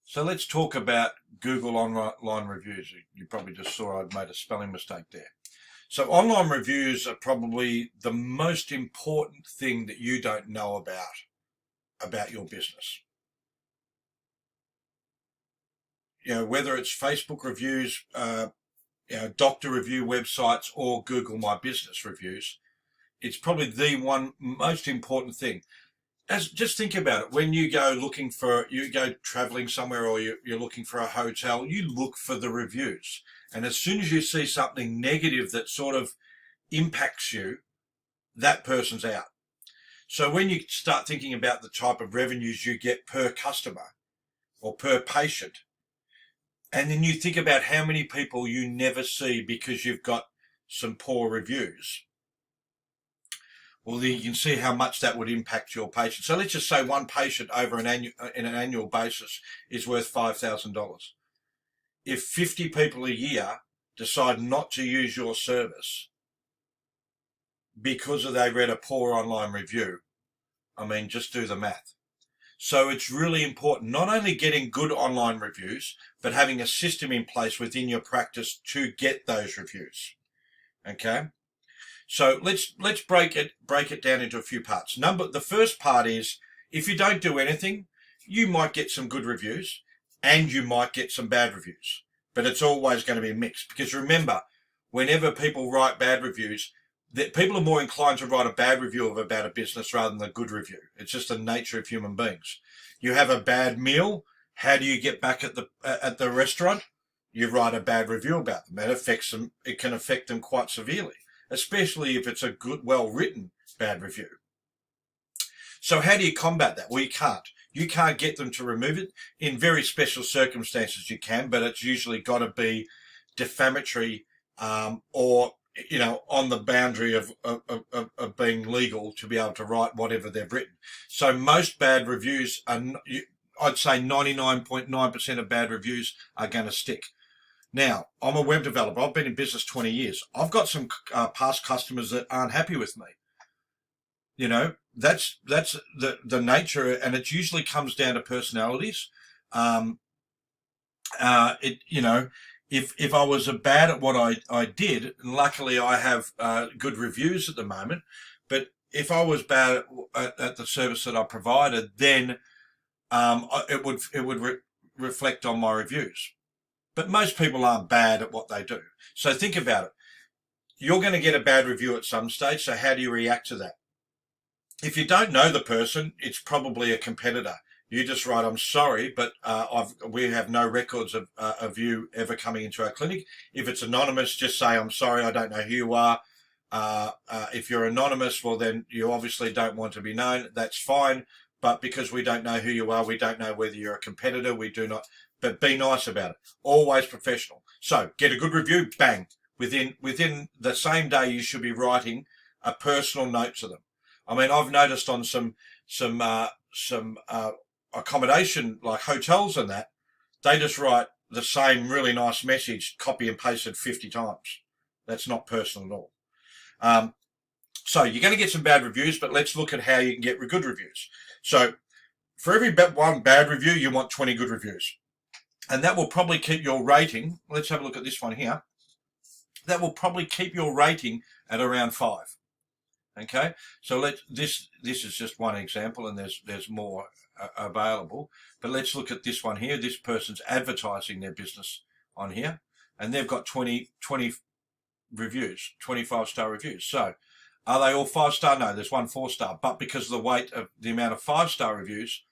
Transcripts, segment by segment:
So let's talk about Google online reviews. You probably just saw I'd made a spelling mistake there. So online reviews are probably the most important thing that you don't know about your business. You know, whether it's Facebook reviews, doctor review websites, or Google My Business reviews, it's probably the one most important thing. Just think about it. When you go traveling somewhere, or you're looking for a hotel, you look for the reviews. And as soon as you see something negative that sort of impacts you, that person's out. So when you start thinking about the type of revenues you get per customer or per patient, and then you think about how many people you never see because you've got some poor reviews, well, then you can see how much that would impact your patient. So let's just say one patient over in an annual basis is worth $5,000. If 50 people a year decide not to use your service because they read a poor online review, I mean, just do the math. So it's really important not only getting good online reviews, but having a system in place within your practice to get those reviews. Okay? So let's break it down into a few parts. The first part is, if you don't do anything, you might get some good reviews and you might get some bad reviews, but it's always going to be mixed, because remember, whenever people write bad reviews, that people are more inclined to write a bad review about a business rather than a good review. It's just the nature of human beings. You have a bad meal. How do you get back at the restaurant? You write a bad review about them. It affects them. It can affect them quite severely, especially if it's a good, well-written bad review. So how do you combat that? Well, you can't. You can't get them to remove it. In very special circumstances you can, but it's usually got to be defamatory or, on the boundary of being legal to be able to write whatever they've written. So most bad reviews are, I'd say 99.9% of bad reviews are going to stick. Now, I'm a web developer. I've been in business 20 years. I've got some past customers that aren't happy with me. That's the nature, and it usually comes down to personalities. If I was bad at what I did, luckily I have good reviews at the moment. But if I was bad at the service that I provided, then it would reflect on my reviews. But most people aren't bad at what they do. So think about it. You're going to get a bad review at some stage. So how do you react to that? If you don't know the person, it's probably a competitor. You just write, "I'm sorry, but we have no records of you ever coming into our clinic." If it's anonymous, just say, "I'm sorry, I don't know who you are." If you're anonymous, well, then you obviously don't want to be known. That's fine. But because we don't know who you are, we don't know whether you're a competitor. We do not. But be nice about it. Always professional. So get a good review. Bang. Within the same day, you should be writing a personal note to them. I mean, I've noticed on some accommodation, like hotels and that, they just write the same really nice message, copy and pasted 50 times. That's not personal at all. So you're going to get some bad reviews, but let's look at how you can get good reviews. So for every one bad review, you want 20 good reviews. And that will probably keep your rating. Let's have a look at this one here. That will probably keep your rating at around 5. Okay, so this is just one example, and there's more available. But let's look at this one here. This person's advertising their business on here, and they've got 20 reviews, 25-star reviews. So are they all 5-star? No, there's one 4-star. But because of the weight of the amount of 5-star reviews,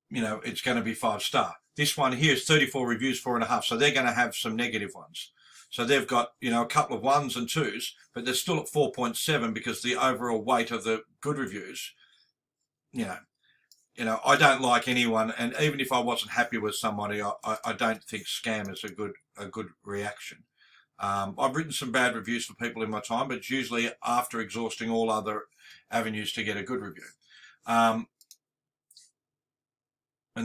it's going to be 5-star. This one here is 34 reviews, 4.5. So they're going to have some negative ones. So they've got, a couple of 1s and 2s, but they're still at 4.7 because the overall weight of the good reviews, I don't like anyone. And even if I wasn't happy with somebody, I don't think scam is a good reaction. I've written some bad reviews for people in my time, but it's usually after exhausting all other avenues to get a good review. And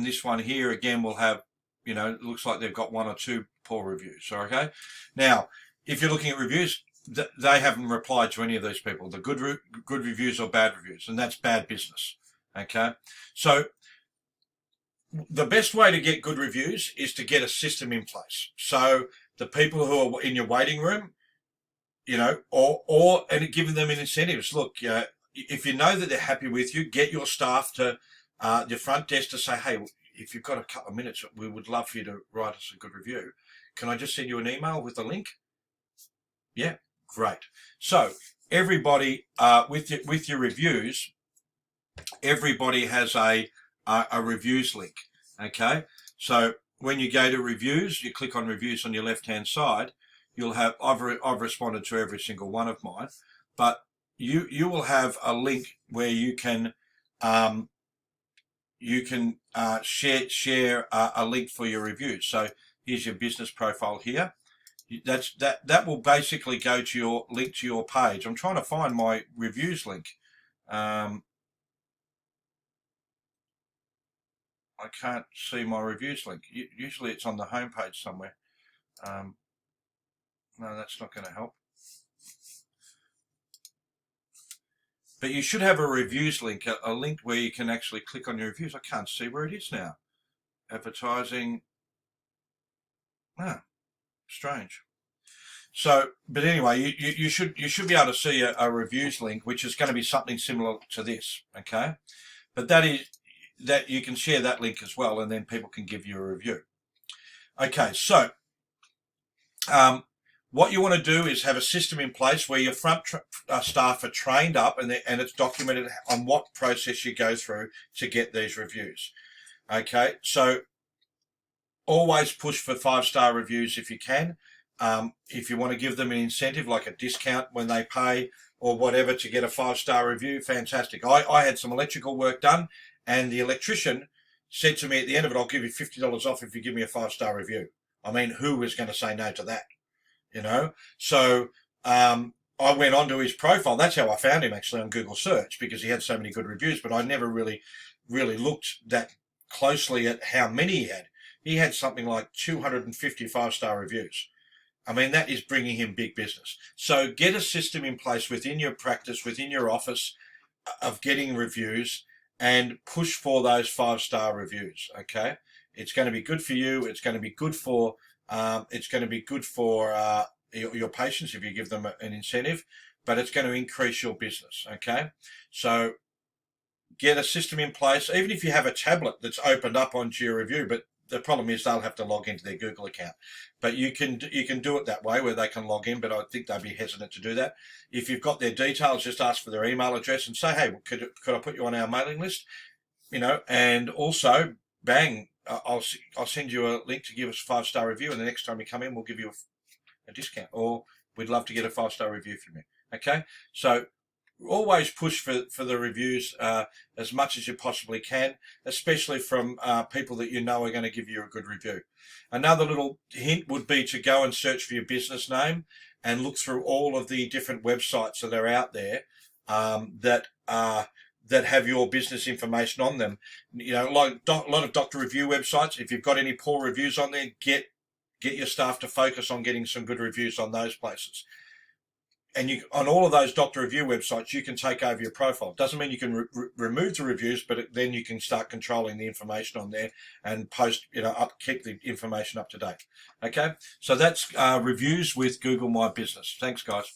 this one here, again, will have, it looks like they've got 1 or 2 poor reviews. Okay. Now, if you're looking at reviews, they haven't replied to any of these people, the good reviews or bad reviews, and that's bad business. Okay. So the best way to get good reviews is to get a system in place. So the people who are in your waiting room, and giving them an incentives. Look, if you know that they're happy with you, get your staff to your front desk to say, hey, if you've got a couple of minutes, we would love for you to write us a good review. Can I just send you an email with the link? Yeah, great. So everybody, with your reviews, everybody has a reviews link. Okay, so when you go to reviews, you click on reviews on your left-hand side. You'll have, I've responded to every single one of mine, but you will have a link where you can share a link for your reviews. So here's your business profile here. That will basically go to your link to your page. I'm trying to find my reviews link. I can't see my reviews link. Usually it's on the home page somewhere. No, that's not going to help. But you should have a reviews link, a link where you can actually click on your reviews. I can't see where it is now. Advertising. Strange. So, but anyway, you should be able to see a reviews link, which is going to be something similar to this. Okay, but that you can share that link as well, and then people can give you a review. Okay, so what you want to do is have a system in place where your front staff are trained up, and it's documented on what process you go through to get these reviews. Okay, so always push for 5-star reviews if you can. If you want to give them an incentive, like a discount when they pay or whatever to get a 5-star review, fantastic. I had some electrical work done, and the electrician said to me at the end of it, I'll give you $50 off if you give me a 5-star review. I mean, who is going to say no to that? So I went onto his profile. That's how I found him, actually, on Google search, because he had so many good reviews, but I never really looked that closely at how many he had. He had something like 250 5-star reviews. I mean, that is bringing him big business. So get a system in place within your practice, within your office, of getting reviews, and push for those 5-star reviews. Okay, it's going to be good for you. It's going to be good for your patients if you give them an incentive, but it's going to increase your business. Okay, so get a system in place, even if you have a tablet that's opened up onto your review, but the problem is they'll have to log into their Google account. But you can do it that way, where they can log in, but I think they'd be hesitant to do that. If you've got their details, just ask for their email address and say, hey, could I put you on our mailing list? And also, bang, I'll send you a link to give us a 5-star review, and the next time you come in, we'll give you a discount, or we'd love to get a 5-star review from you. Okay, so always push for the reviews as much as you possibly can, especially from people that you know are going to give you a good review. Another little hint would be to go and search for your business name and look through all of the different websites that are out there that have your business information on them. Like a lot of doctor review websites. If you've got any poor reviews on there, get your staff to focus on getting some good reviews on those places. And on all of those doctor review websites, you can take over your profile. Doesn't mean you can remove the reviews, but then you can start controlling the information on there and post, keep the information up to date. Okay, so that's reviews with Google My Business. Thanks, guys.